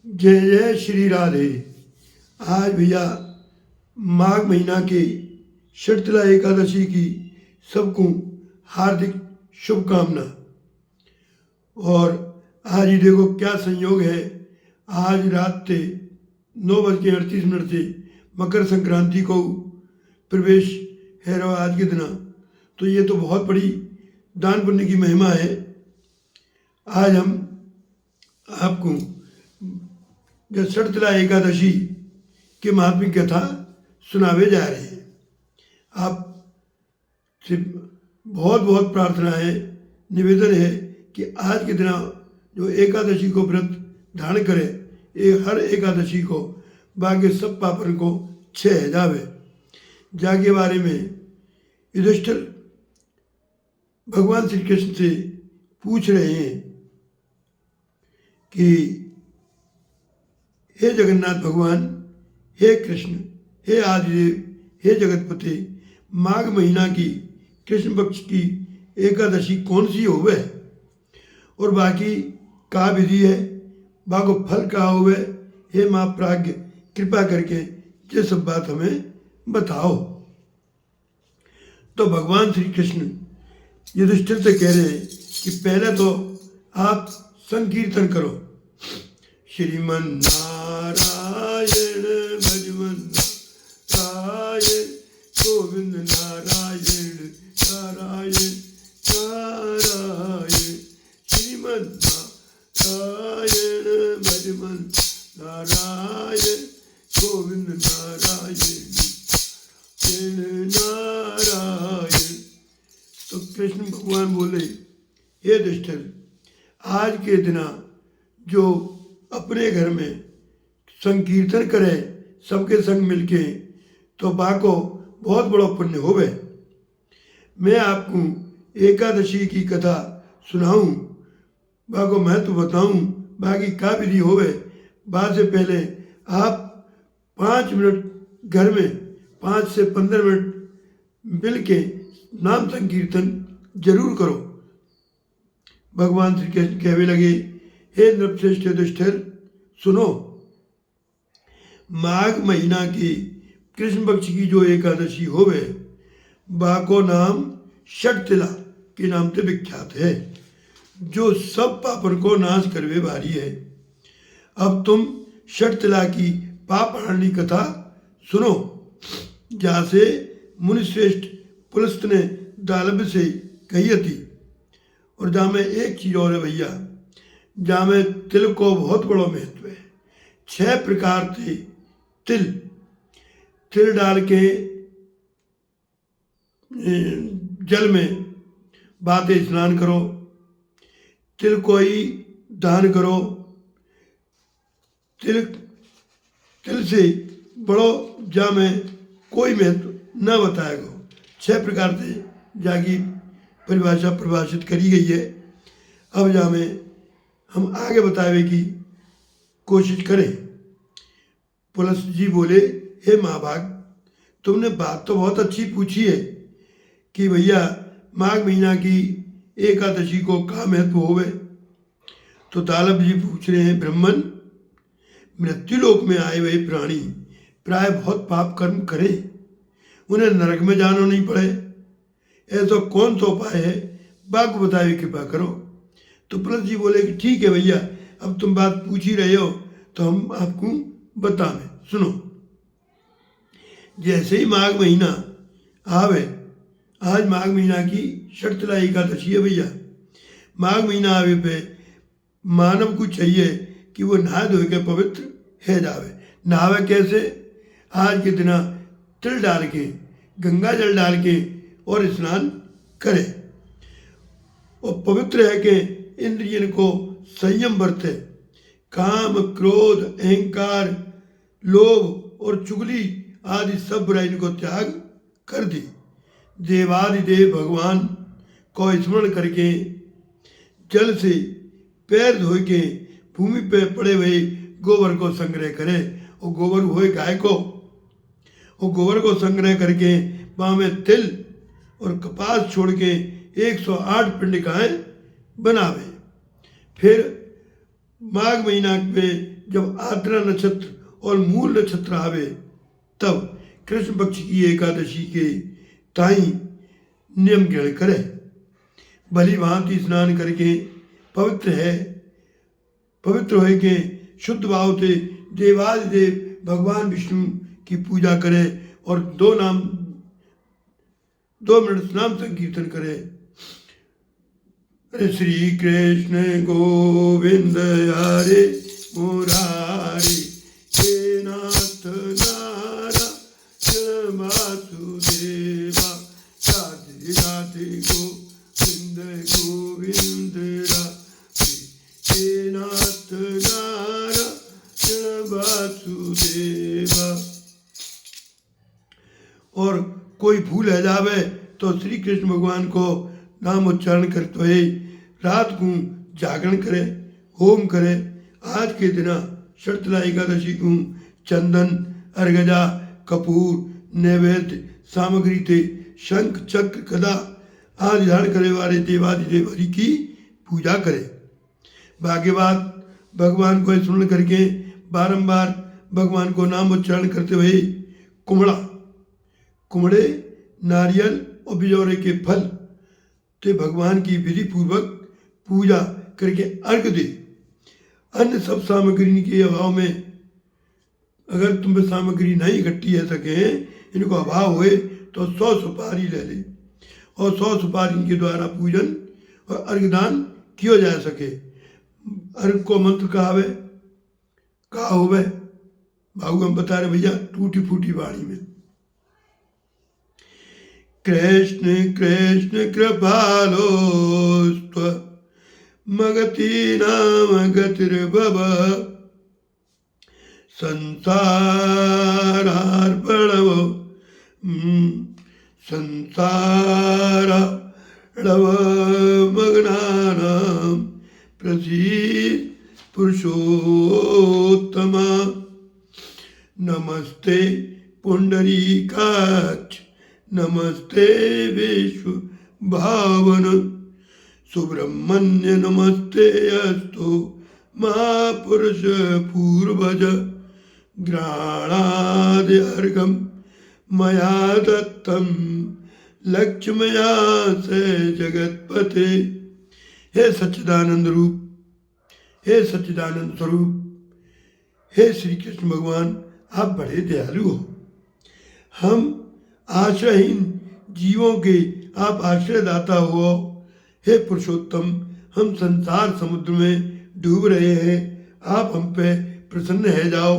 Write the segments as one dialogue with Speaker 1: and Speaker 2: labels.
Speaker 1: जय जय श्री राधे। आज भैया माघ महीना के शीतला एकादशी की सबको हार्दिक शुभकामना। और आज ही देखो क्या संयोग है, आज रात से 9:38 से मकर संक्रांति को प्रवेश है रहा आज के दिन। तो ये तो बहुत बड़ी दान पुण्य की महिमा है। आज हम आपको जो शीतला एकादशी के महात्म्य कथा सुनावे जा रहे हैं। आप से बहुत बहुत प्रार्थना है, निवेदन है कि आज के दिन जो एकादशी को व्रत धारण करे, हर एकादशी को बाकी सब पापन को छह जावे। जाके बारे में युधिष्ठिर भगवान श्री कृष्ण से पूछ रहे हैं कि हे जगन्नाथ भगवान, हे कृष्ण, हे आदिदेव, हे जगतपति, माघ महीना की कृष्ण पक्ष की एकादशी कौन सी होवे और बाकी का विधि है, बाको फल का होवे। हे माँ प्राज्ञ, कृपा करके ये सब बात हमें बताओ। तो भगवान श्री कृष्ण युधिष्ठिर से कह रहे हैं कि पहले तो आप संकीर्तन करो। श्रीमन नारायण भजमन नारायण गोविंद नारायण नारायण नारायण। श्रीमन नारायण भजमन नारायण गोविंद नारायण नारायण। तो कृष्ण भगवान बोले, हे युधिष्ठिर, आज के दिन जो अपने घर में संकीर्तन करे सबके संग मिलके, तो बाको बहुत बड़ा पुण्य होवे। मैं आपको एकादशी की कथा सुनाऊं, बाको महत्व बताऊं, बाकी का विधि होवे। बाद से पहले आप 5 मिनट घर में 5 से 15 मिनट मिल के नाम संकीर्तन जरूर करो। भगवान श्री कृष्ण कहने लगे, हे नृपश्रेष्ठ युधिष्ठिर, सुनो, माघ महीना की कृष्ण पक्ष की जो एकादशी होवे, बाको नाम शीतला के नाम से विख्यात है, जो सब पापन को नाश करवे भारी है। अब तुम शीतला की पाप हरणी कथा सुनो। जहाँ से मुनिश्रेष्ठ पुलस्त ने दालब से कही थी। और जहाँ में एक चीज और है भैया, जहाँ में तिल को बहुत बड़ा महत्व है। 6 प्रकार थे तिल डाल के जल में बाते स्नान करो, तिल को ही दान करो। तिल से बड़ो जा में कोई महत्व न बताया गो। 6 प्रकार से जाकी परिभाषा परिभाषित करी गई है। अब जा में हम आगे बतावे की कोशिश करें। पुलस्त जी बोले, हे महाभाग, तुमने बात तो बहुत अच्छी पूछी है कि भैया माघ महीना की एकादशी को क्या महत्व होवे। तो दालब जी पूछ रहे हैं, ब्रह्मन, मृत्युलोक में आए हुए प्राणी प्राय बहुत पाप कर्म करें, उन्हें नरक में जाना नहीं पड़े, ऐसा कौन सा उपाय है, बात बतावे कृपा करो। तो पुलस्त जी बोले कि ठीक है भैया, अब तुम बात पूछ ही रहे हो तो हम आपको बतावें, सुनो। जैसे ही माघ महीना आवे, आज माघ महीना की शीतला एकादशी है भैया। माघ महीना आवे पे मानव को चाहिए कि वो नहा धो के पवित्र है जावे। नहावे कैसे? आज के दिन तिल डाल के, गंगा जल डाल के और स्नान करे और पवित्र है कि इंद्रियन को संयम बरते, काम क्रोध अहंकार लोभ और चुगली आदि सब बुराई को त्याग कर दी। देवादिदेव भगवान को स्मरण करके जल से पैर धो के भूमि पे पड़े हुए गोबर को संग्रह करे। और गोबर हुए गाय को, और गोबर को संग्रह करके वहाँ में तिल और कपास छोड़ के 108 पिंडिकाएं बनावे। फिर माघ महीना में जब आद्रा नक्षत्र और मूल नक्षत्र आवे तब कृष्ण पक्ष की एकादशी के ताई नियम ग्रहण करे। भली भांति स्नान करके पवित्र हो के शुद्ध भाव से देवादिदेव भगवान विष्णु की पूजा करे और 2 मिनट नाम संकीर्तन करे। श्री कृष्ण गोविंद हरे मुरारी हे नाथ नारायण वासुदेवा राधे राधे गोविंद गोविंद राधे हे नाथ नारायण वासुदेवा। और कोई भूल है जावे तो श्री कृष्ण भगवान को नाम उच्चारण करते हुए रात को जागरण करे, होम करे। आज के दिन शर्तला एकादशी को चंदन अर्गजा कपूर नैवेद्य सामग्री थे शंख चक्र गदा आदि धारण करे वाले देवादिदेव हरि की पूजा करे। बाकी बात भगवान को स्मरण करके बारंबार भगवान को नाम उच्चारण करते हुए कुमड़े नारियल और बिजौरे के फल ते भगवान की विधि पूर्वक पूजा करके अर्घ दे। अन्य सब सामग्री के अभाव में अगर तुम सामग्री नहीं इकट्ठी है सके, इनको अभाव हुए तो 100 सुपारी ले ले और 100 सुपारी के द्वारा पूजन और अर्घदान किया जा सके। अर्घ को मंत्र कहा होवे भाऊ हम बता रहे भैया टूटी फूटी वाणी में। कृष्ण कृष्ण कृपालोस्त्व मगति नाम गतिर्भव संसारार्पणव संसारार्णव मग्नानां प्रसीद पुरुषोत्तमा। नमस्ते पुंडरीकाक्ष नमस्ते विश्व भावन सुब्रह्मण्य नमस्ते अस्तु महापुरुष पूर्वज ग्राणादि अर्घम मया दत्तम लक्ष्मया से जगतपते। हे सच्चिदानंद रूप, हे सच्चिदानंद स्वरूप, हे श्री कृष्ण भगवान आप बड़े दयालु हो। हम आश्रयहीन जीवों के आप आश्रयदाता हो। हे पुरुषोत्तम हम संसार समुद्र में डूब रहे हैं, आप हम पे प्रसन्न है जाओ।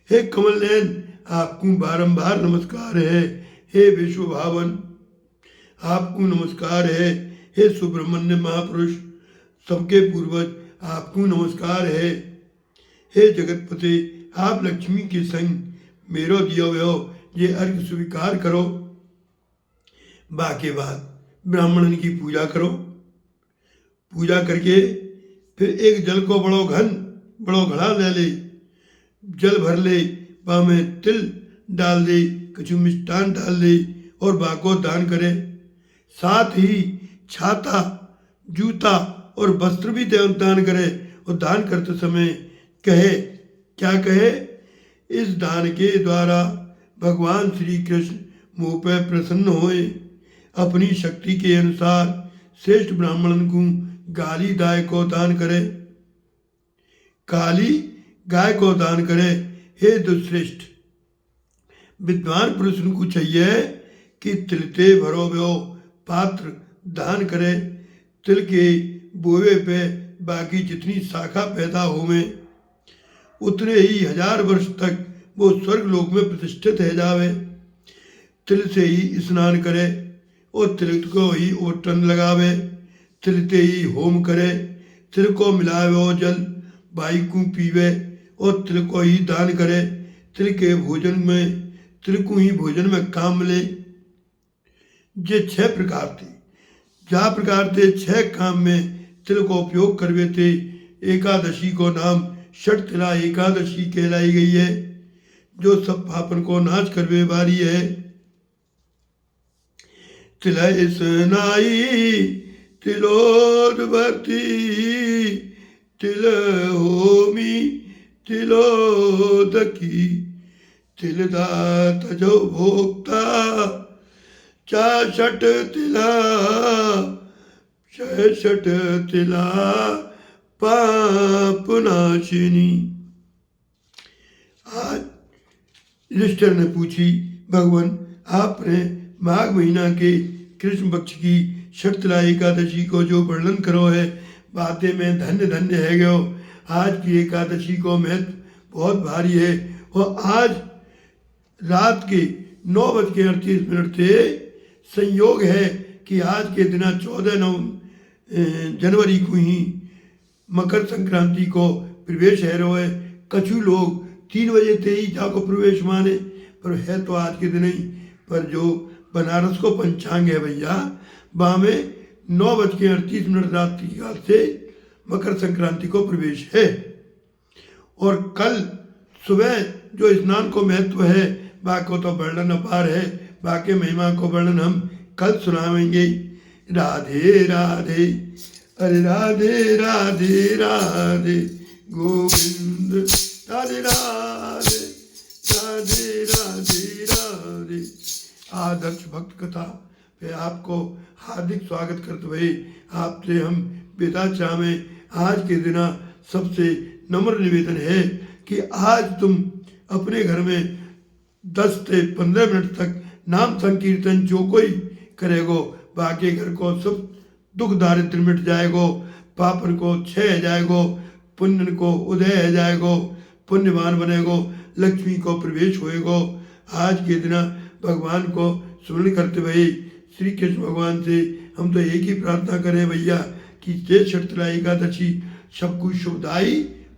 Speaker 1: हे कमल नयन आपको बारंबार नमस्कार है। हे विश्व भावन आपको नमस्कार है। हे सुब्रह्मण्य महापुरुष सबके पूर्वज आपको नमस्कार है। हे जगतपति आप लक्ष्मी के संग मेरो दियो हो ये अर्घ स्वीकार करो। बाकी बात ब्राह्मणन की पूजा करो। पूजा करके फिर एक जल को बड़ो घड़ा ले ले, जल भर ले, बा में तिल डाल दे, कछु मिष्टान डाल दे और बा को दान करे। साथ ही छाता जूता और वस्त्र भी दान करे। और दान करते समय क्या कहे इस दान के द्वारा भगवान श्री कृष्ण मुँह पर प्रसन्न होए। अपनी शक्ति के अनुसार श्रेष्ठ ब्राह्मण को काली गाय को दान करे। हे दुश्रेष्ठ विद्वान पुरुष को चाहिए कि तिलते भरो व्यो पात्र दान करे। तिल के बोवे पे बाकी जितनी शाखा पैदा होवे उतने ही 1000 वर्ष तक वो स्वर्ग लोक में प्रतिष्ठित है जावे। तिल से ही स्नान करे और तिल को ही ओटन लगावे। तिल से ही होम करे। तिल को मिलावे और जल बाई को पीवे और तिल को ही दान करे। तिल के भोजन में तिल को ही भोजन में काम मिले। ये 6 प्रकार थे। जा प्रकार थे 6 काम में तिल को उपयोग करवे थे। एकादशी को नाम षटतिला एकादशी कहलाई गई है, जो सब पापन को नाश करवे वाली है। तिलय स्नाई तिलोदवर्ती तिल होमी तिलोदकी तिलदा तजो भोक्ता चाषट तिला 66 तिला पापनाशिनी। आज युधिष्ठिर ने पूछी, भगवान आपने माघ महीना के कृष्ण पक्ष की शक्तिला एकादशी को जो वर्णन करो है, बातें में धन्य धन्य है गयो। आज की एकादशी को महत्व बहुत भारी है और आज रात के 9:38 से संयोग है कि आज के दिन 14 जनवरी को ही मकर संक्रांति को प्रवेश है रो है। कछु लोग 3 बजे ते ही जाको प्रवेश माने, पर है तो आज के दिन ही। पर जो बनारस को पंचांग है भैया, वहाँ में 9:38 रात की काल से मकर संक्रांति को प्रवेश है। और कल सुबह जो स्नान को महत्व है, बाको तो वर्णन अपार है, बाकी महिमा को वर्णन हम कल सुनाएंगे। राधे राधे, अरे राधे राधे राधे गोविंद, राधे राधे राधे राधे राधे। आदर्श भक्त कथा पे आपको हार्दिक स्वागत करते हुए आपसे हम विदा चाहें। आज के दिन सबसे नम्र निवेदन है कि आज तुम अपने घर में 10 से 15 मिनट तक नाम संकीर्तन जो कोई करेगो, बाकी घर को सब दुख दारिद्र मिट जाएगो, पापन को क्षय है जाएगो, पुण्य को उदय है जाएगो, पुण्यवान बनेगो, लक्ष्मी को प्रवेश होएगो। आज के दिन भगवान को स्मरण करते हुए श्री कृष्ण भगवान से हम तो एक ही प्रार्थना करें भैया कि जय शक्तिला एकादशी सबको शुभदायी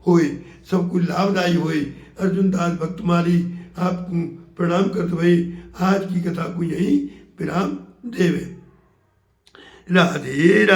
Speaker 1: होए, सबको लाभदायी होए। अर्जुन दास भक्तमाली आपको प्रणाम करते हुए आज की कथा को यहीं विराम देवे। राधे राधे।